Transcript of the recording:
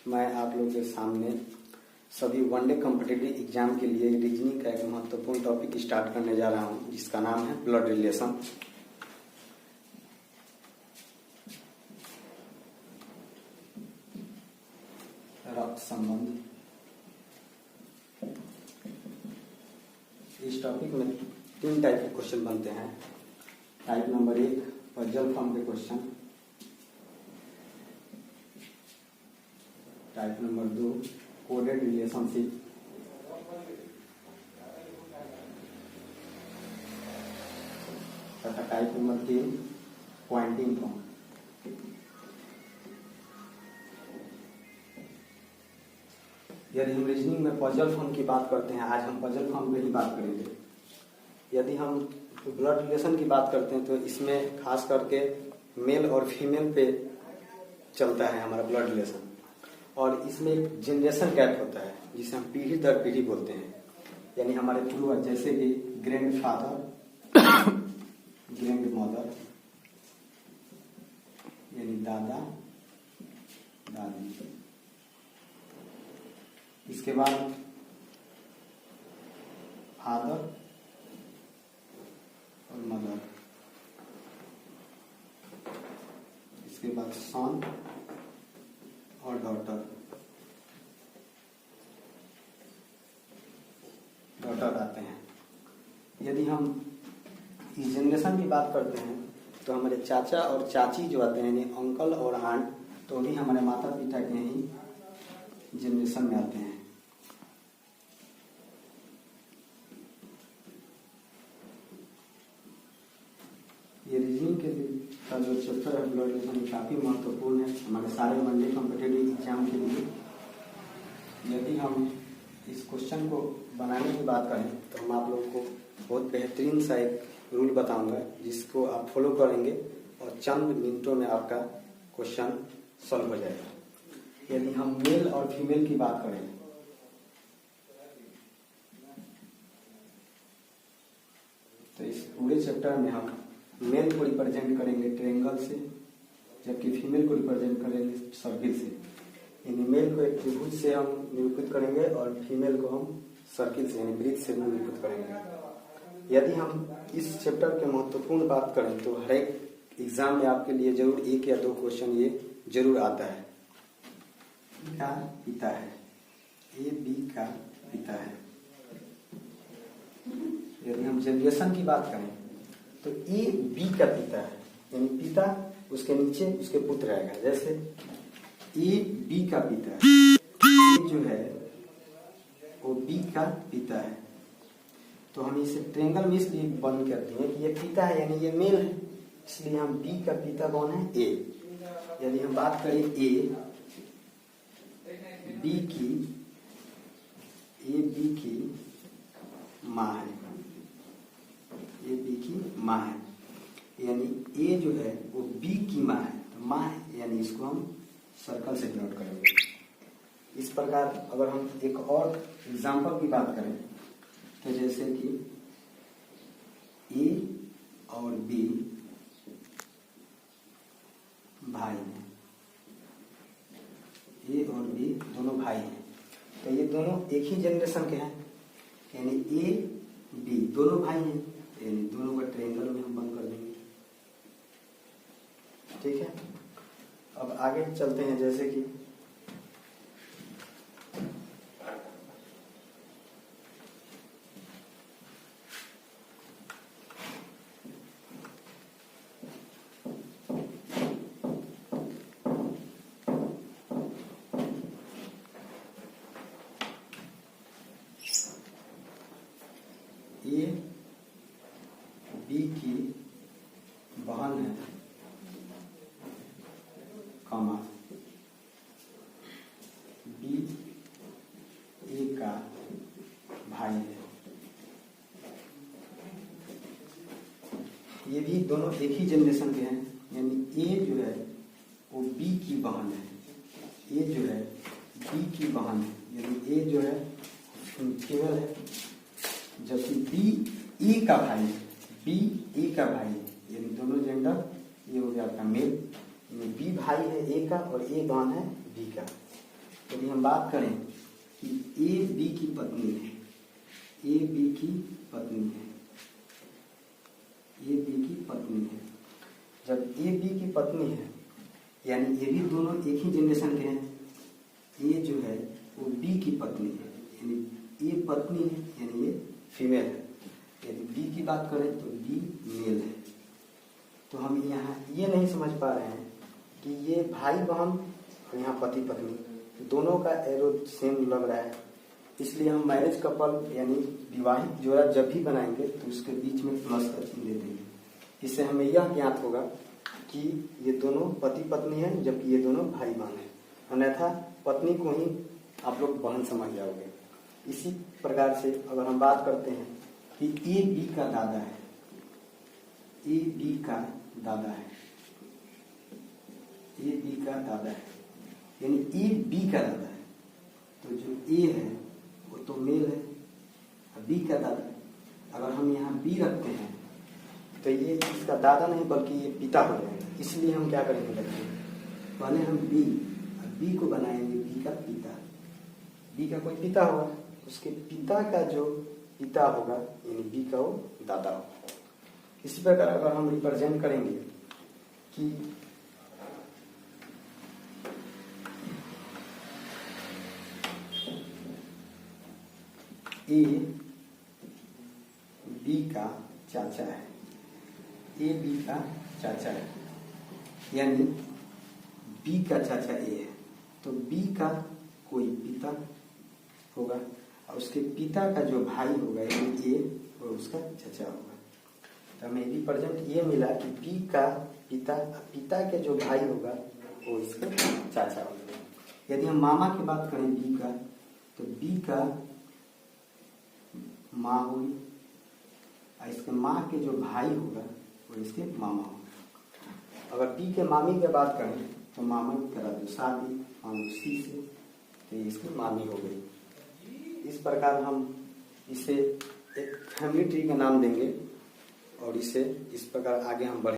मैं आप लोगों के सामने सभी वनडे कॉम्पिटिटिव एग्जाम के लिए रीजनिंग का एक महत्वपूर्ण टॉपिक स्टार्ट करने जा रहा हूं, जिसका नाम है ब्लड रिलेशन। रक्त संबंध। इस टॉपिक में 3 टाइप के क्वेश्चन बनते हैं। टाइप नंबर 1 पजल फॉर्म के question, type number 2 coded relationship, तथा टाइप नंबर 3 पॉइंटिंग फॉर्म। यदि हम रीजनिंग में पजल फॉर्म की बात करते हैं, आज हम पजल फॉर्म पे ही बात करेंगे। यदि हम ब्लड रिलेशन की बात करते हैं तो इसमें खास करके मेल और फीमेल पे चलता है हमारा ब्लड रिलेशन, और इसमें एक जनरेशन गैप होता है जिसे हम पीढ़ी दर पीढ़ी बोलते हैं। यानी हमारे पूर्वज जैसे कि ग्रैंड फादर, ग्रैंड मदर यानी दादा दादी, इसके बाद फादर और मदर, इसके बाद सन और डॉटर आते हैं। यदि हम इस जनरेशन की बात करते हैं तो हमारे चाचा और चाची जो आते हैं, यानी अंकल और आंट, तो भी हमारे माता पिता के ही जनरेशन में आते हैं। ये रीजनिंग के का जो चैप्टर है ब्लड रिलेशन काफी महत्वपूर्ण है हमारे सारे वनडे कॉम्पिटिटिव एग्जाम के लिए। यदि हम इस क्वेश्चन को बनाने की बात करें तो हम आप लोग को बहुत बेहतरीन सा एक रूल बताऊंगा, जिसको आप फॉलो करेंगे और चंद मिनटों में आपका क्वेश्चन सॉल्व हो जाएगा। यदि हम मेल और फीमेल की बात करें तो इस पूरे चैप्टर में हम मेल को रिप्रेजेंट करेंगे ट्रायंगल से, जबकि फीमेल को रिप्रेजेंट करेंगे सर्किल से। यानी मेल को एक त्रिभुज से हम निरूपित करेंगे और फीमेल को हम सर्किल से यानी वृत्त से निरूपित करेंगे। यदि हम इस चैप्टर के महत्वपूर्ण बात करें तो हर एक एग्जाम में आपके लिए जरूर 1 या 2 क्वेश्चन ये जरूर आता है। का पिता है, ए बी का पिता है। यदि हम जनरेशन की बात करें तो ए बी का पिता है, यानी पिता, उसके नीचे उसके पुत्र आएगा। जैसे ए बी का पिता है, ए जो है वो बी का पिता है, तो हम इसे ट्रायंगल में इसलिए बंद करते हैं कि ये पिता है यानी ये मेल है, इसलिए हम बी का पिता कौन है, ए। यदि हम बात करें ए बी की माँ है, ए बी की माँ है, यानी ए जो है वो बी की माँ है, तो माँ है, यानी इसको हम सर्कल से डिनोट करेंगे। इस प्रकार अगर हम एक और एग्जांपल की बात करें तो जैसे कि ए और बी भाई हैं, ए और बी दोनों भाई हैं, तो ये दोनों एक ही जनरेशन के हैं, यानी ए बी दोनों भाई हैं, यानी दोनों को ट्रायंगल में हम बंद कर देंगे। ठीक है, अब आगे चलते हैं। जैसे कि ए बी की बहन है, कॉमा बी ए का भाई है। ये भी दोनों एक ही जनरेशन के हैं, यानी ए जो है वो बी की बहन है, ए जो है बी की बहन है, यानी ए जो है फीमेल है, जबकि बी ए का भाई है, बी ए का भाई है, यानी दोनों जेंडर, ये हो गया आपका मेल, बी भाई है ए का और ए बहन है बी का। यदि हम बात करें कि ए बी की पत्नी है, ए बी की पत्नी है, ए बी की पत्नी है, जब ए बी की पत्नी है यानी ये भी दोनों एक ही जनरेशन के हैं, ये जो है वो बी की पत्नी है, यानी ये पत्नी है यानी ये फीमेल है। यदि बी की बात करें तो बी मेल है। तो हम यहाँ ये नहीं समझ पा रहे हैं कि ये भाई बहन और यहाँ पति पत्नी दोनों का एरो सेम लग रहा है, इसलिए हम मैरिज कपल यानी विवाहित जोड़ा जब भी बनाएंगे तो उसके बीच में प्लस का चिन्ह दे देंगे। इससे हमें यह ज्ञात होगा कि ये दोनों पति पत्नी हैं जबकि ये दोनों भाई बहन हैं, अन्यथा पत्नी को ही आप लोग बहन समझ जाओगे। इसी प्रकार से अगर हम बात करते हैं कि ए बी का दादा है, ए बी का दादा है, ए बी का दादा है यानी ए बी का दादा है, तो जो ए है वो तो मेल है, बी का दादा अगर हम यहाँ बी रखते हैं तो ये इसका दादा नहीं बल्कि ये पिता हो जाएगा। इसलिए हम क्या करेंगे बच्चे, पहले हम बी को बनाएंगे बी का पिता, बी का कोई पिता होगा, उसके पिता का जो पिता होगा यानी बी का वो दादा होगा। इसी प्रकार अगर हम रिप्रेजेंट करेंगे कि ए बी का चाचा है, ए बी का चाचा है यानी बी का चाचा ए है, तो बी का कोई पिता होगा और उसके पिता का जो भाई होगा यानी ए वो उसका चाचा होगा। तो हमें रिप्रेजेंट ये मिला कि बी का पिता, पिता के जो भाई होगा वो इसके चाचा होगा। यदि हम मामा की बात करें बी का, तो बी का माँ होगी और इसके माँ के जो भाई होगा वो इसके मामा होगा। अगर बी के मामी की बात करें तो मामा करा दो शादी मानो सी से, तो ये इसकी मामी हो गई। इस प्रकार हम इसे एक फैमिली ट्री का नाम देंगे और इसे इस प्रकार आगे हम बढ़े।